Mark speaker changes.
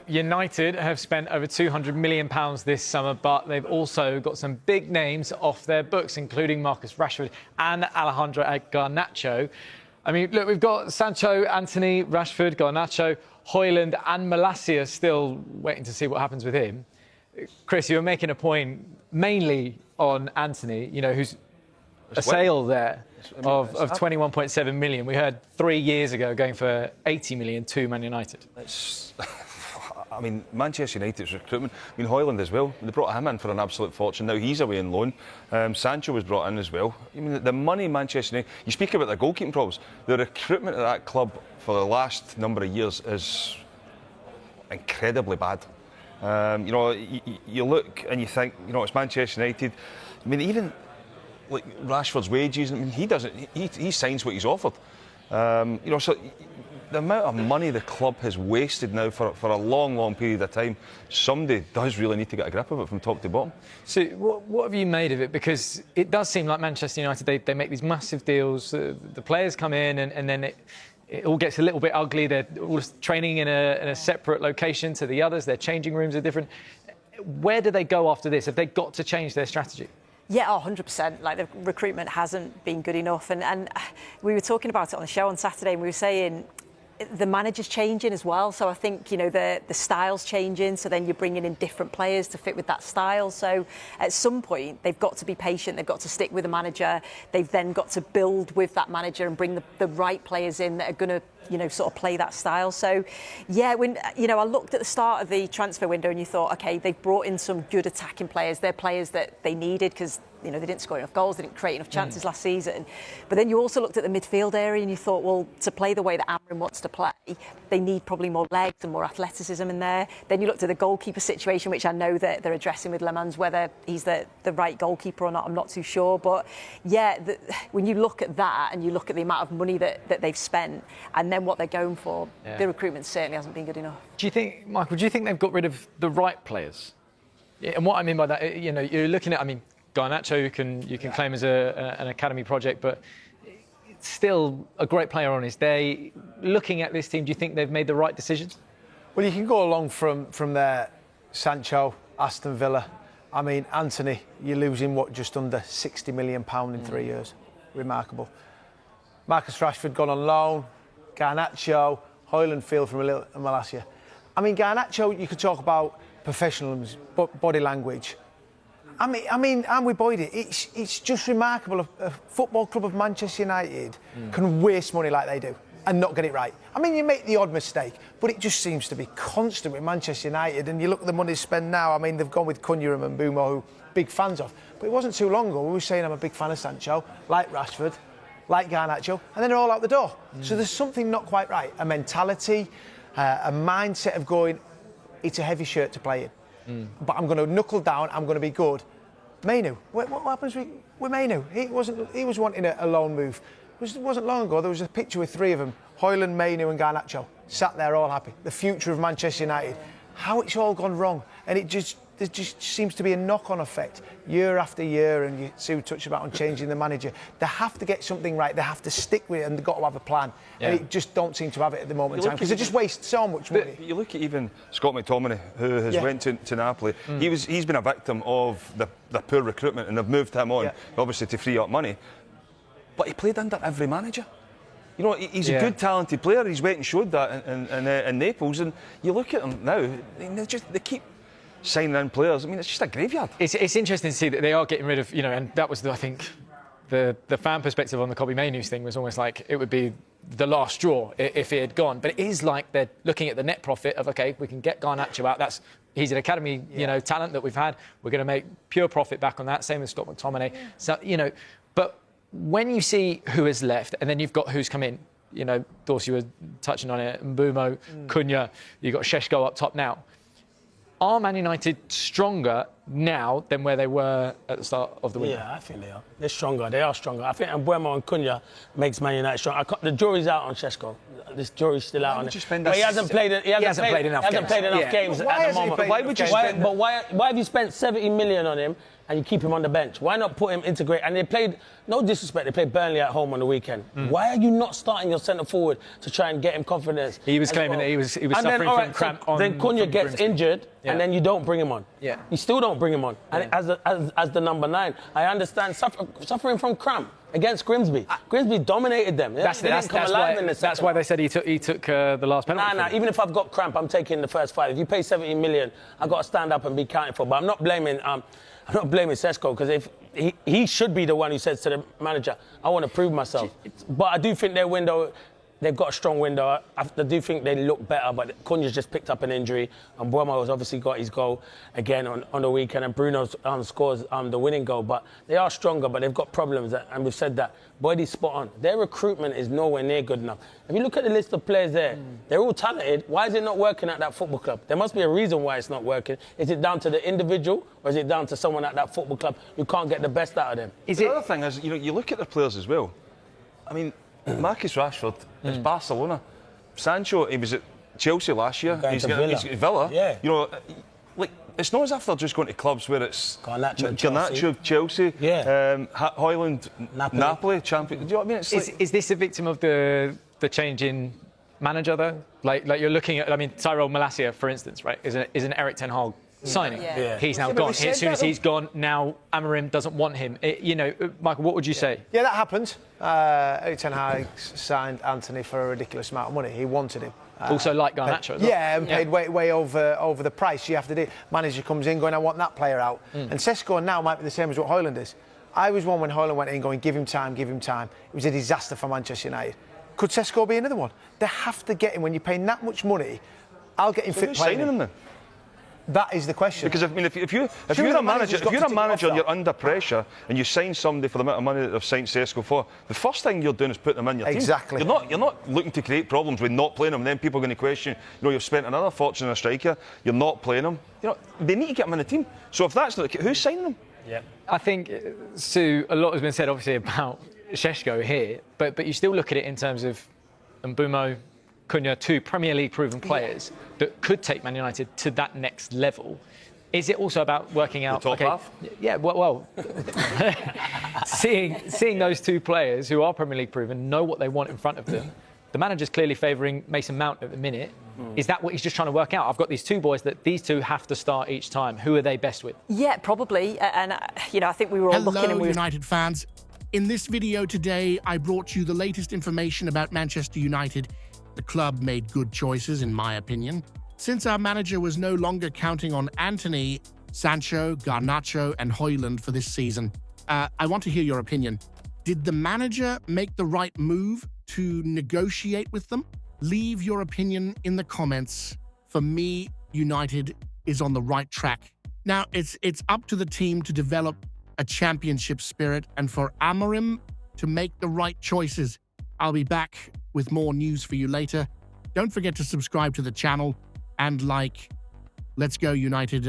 Speaker 1: United have spent over £200 million this summer, but they've also got some big names off their books, including Marcus Rashford and Hojlund and Garnacho. I mean, look, we've got Sancho, Antony, Rashford, Garnacho, Hojlund and Malacia still waiting to see what happens with him. Chris, you were making a point mainly on Antony, you know, who's a sale there of 21.7 million. We heard 3 years ago going for 80 million to Man United.
Speaker 2: I mean, Manchester United's recruitment. I mean, Hojlund as well. They brought him in for an absolute fortune. Now he's away on loan. Sancho was brought in as well. I mean, the money Manchester United. You speak about the goalkeeping problems. The recruitment at that club for the last number of years is incredibly bad. You know, you look and you think, you know, it's Manchester United. I mean, even like Rashford's wages. I mean, he doesn't. He signs what he's offered. You know, so. The amount of money the club has wasted now for a long, long period of time, somebody does really need to get a grip of it from top to bottom. So
Speaker 1: what have you made of it? Because it does seem like Manchester United, they make these massive deals, the players come in and then it all gets a little bit ugly. They're all training in a separate location to the others, their changing rooms are different. Where do they go after this? Have they got to change their strategy?
Speaker 3: Yeah, 100%. Like, the recruitment hasn't been good enough. And we were talking about it on the show on Saturday, and we were saying the manager's changing as well. So I think, you know, the style's changing. So then you're bringing in different players to fit with that style. So at some point, they've got to be patient. They've got to stick with the manager. They've then got to build with that manager and bring the right players in that are going to, you know, sort of play that style. So, yeah, when, you know, I looked at the start of the transfer window and you thought, OK, they've brought in some good attacking players. They're players that they needed because, you know, they didn't score enough goals, they didn't create enough chances last season. But then you also looked at the midfield area and you thought, well, to play the way that Amrin wants to play, they need probably more legs and more athleticism in there. Then you looked at the goalkeeper situation, which I know that they're addressing with Lammens. Whether he's the right goalkeeper or not, I'm not too sure. But, yeah, when you look at that and you look at the amount of money that they've spent and then what they're going for, the recruitment certainly hasn't been good enough.
Speaker 1: Do you think, Michael, they've got rid of the right players? And what I mean by that, you know, you're looking at, I mean, Garnacho you can claim as an academy project, but it's still a great player on his day. Looking at this team, do you think they've made the right decisions?
Speaker 4: Well, you can go along from there. Sancho, Aston Villa. I mean, Antony, you're losing just under £60 million in 3 years. Remarkable. Marcus Rashford gone on loan. Garnacho, Hojlund field from Malacia. I mean, Garnacho, you could talk about professionalism, body language. I mean, and with Boyd, it's just remarkable. A football club of Manchester United can waste money like they do and not get it right. I mean, you make the odd mistake, but it just seems to be constant with Manchester United. And you look at the money spent now. I mean, they've gone with Cunha and Mbeumo, who big fans of. But it wasn't too long ago we were saying I'm a big fan of Sancho, like Rashford, like Garnacho, and then they're all out the door. So there's something not quite right. A mentality, a mindset of going, it's a heavy shirt to play in. But I'm going to knuckle down, I'm going to be good. Mainoo, what happens with Mainoo? He was wanting a loan move. It wasn't long ago, there was a picture with three of them, Hojlund, Mainoo and Garnacho, sat there all happy. The future of Manchester United. How it's all gone wrong. And there just seems to be a knock-on effect year after year, and you see we touched about on changing the manager. They have to get something right, they have to stick with it, and they've got to have a plan. Yeah. And it just don't seem to have it at the moment in time, because they just waste so much money.
Speaker 2: You look at even Scott McTominay, who has went to Napoli. He's been a victim of the poor recruitment, and they've moved him on, obviously to free up money. But he played under every manager. You know, he's a good, talented player. He's went and showed that in Naples, and you look at them now, they keep signing in players. I mean, it's just a graveyard.
Speaker 1: It's interesting to see that they are getting rid of, you know, and that was, I think, the fan perspective on the Kobbie Mainoo thing was almost like it would be the last straw if it had gone. But it is like they're looking at the net profit of, OK, we can get Garnacho out. He's an academy, you know, talent that we've had. We're going to make pure profit back on that. Same with Scott McTominay. So, you know, but when you see who has left and then you've got who's come in, you know, Dorsey was touching on it, Mbeumo, Cunha, you've got Šeško up top now. Are Man United stronger now than where they were at the start of the window?
Speaker 5: Yeah, I think they are. They're stronger. They are stronger. I think Mbeumo and Cunha makes Man United strong. The jury's out on Šeško. This jury's still out on it. But he hasn't played enough games at the moment. Why have you spent 70 million on him and you keep him on the bench? Why not put him integrate? And they played, no disrespect, they played Burnley at home on the weekend. Why are you not starting your centre forward to try and get him confidence?
Speaker 1: He was claiming that he was suffering from cramp on.
Speaker 5: Then Cunha gets injured and then you don't bring him on.
Speaker 1: Yeah.
Speaker 5: You still don't bring him on. And as the number 9, I understand suffering from cramp against Grimsby. Grimsby dominated them. That's
Speaker 1: why they said he took the last penalty.
Speaker 5: Nah, even if I've got cramp, I'm taking the first 5. If you pay 70 million, I've got to stand up and be counted for. But I'm not blaming Šeško, because if he should be the one who says to the manager, I want to prove myself. But I do think their window, they've got a strong window. I do think they look better, but Cunha's just picked up an injury, and Mbeumo has obviously got his goal again on the weekend, and Bruno scores the winning goal. But they are stronger, but they've got problems, and we've said that. Boydie's spot on. Their recruitment is nowhere near good enough. If you look at the list of players there, they're all talented. Why is it not working at that football club? There must be a reason why it's not working. Is it down to the individual, or is it down to someone at that football club who can't get the best out of them?
Speaker 2: The other thing is, you look at their players as well. I mean, Marcus Rashford is Barcelona. Sancho, he was at Chelsea last year. He's at Villa.
Speaker 5: Yeah.
Speaker 2: It's not as if they're just going to clubs where it's
Speaker 5: Garnacho,
Speaker 2: Chelsea, Hojlund, Napoli, champion. Do you know what I mean?
Speaker 1: Is this a victim of the change in manager though? Like you're looking at, I mean, Tyrell Malacia, for instance, right? Is an Eric Ten Hag signing.
Speaker 3: Yeah.
Speaker 1: He's now gone. As soon as he's gone, now Amorim doesn't want him. Michael, what would you say?
Speaker 4: Yeah, that happened. Eric Ten Hag signed Antony for a ridiculous amount of money. He wanted him.
Speaker 1: Also like Garnacho as well.
Speaker 4: Yeah, and paid way over the price. You have to do. Manager comes in going, I want that player out. And Šeško now might be the same as what Hojlund is. I was one when Hojlund went in going, give him time. It was a disaster for Manchester United. Could Šeško be another one? They have to get him. When you're paying that much money, I'll get him fit playing
Speaker 2: him then?
Speaker 4: That is the question.
Speaker 2: Because if you're a manager and you're under pressure and you sign somebody for the amount of money that they've signed Šeško for, the first thing you're doing is putting them in your team.
Speaker 4: Exactly.
Speaker 2: You're not looking to create problems with not playing them. And then people are going to question, you've spent another fortune on a striker, you're not playing them. They need to get them in the team. So if that's not the case, who's signing them?
Speaker 1: Yeah. I think, Sue, a lot has been said obviously about Šeško here, but you still look at it in terms of Mbeumo, Cunha, 2 Premier League proven players that could take Man United to that next level. Is it also about working out
Speaker 2: the top half?
Speaker 1: Yeah, well seeing those 2 players who are Premier League proven, know what they want in front of them. The manager's clearly favouring Mason Mount at the minute. Is that what he's just trying to work out? I've got these 2 boys that these 2 have to start each time. Who are they best with?
Speaker 3: Yeah, probably. And I think we were all looking.
Speaker 6: Hello, United fans. In this video today, I brought you the latest information about Manchester United. The club made good choices, in my opinion. Since our manager was no longer counting on Antony, Sancho, Garnacho, and Hojlund for this season, I want to hear your opinion. Did the manager make the right move to negotiate with them? Leave your opinion in the comments. For me, United is on the right track. Now, it's up to the team to develop a championship spirit and for Amorim to make the right choices. I'll be back with more news for you later. Don't forget to subscribe to the channel and like. Let's go, United.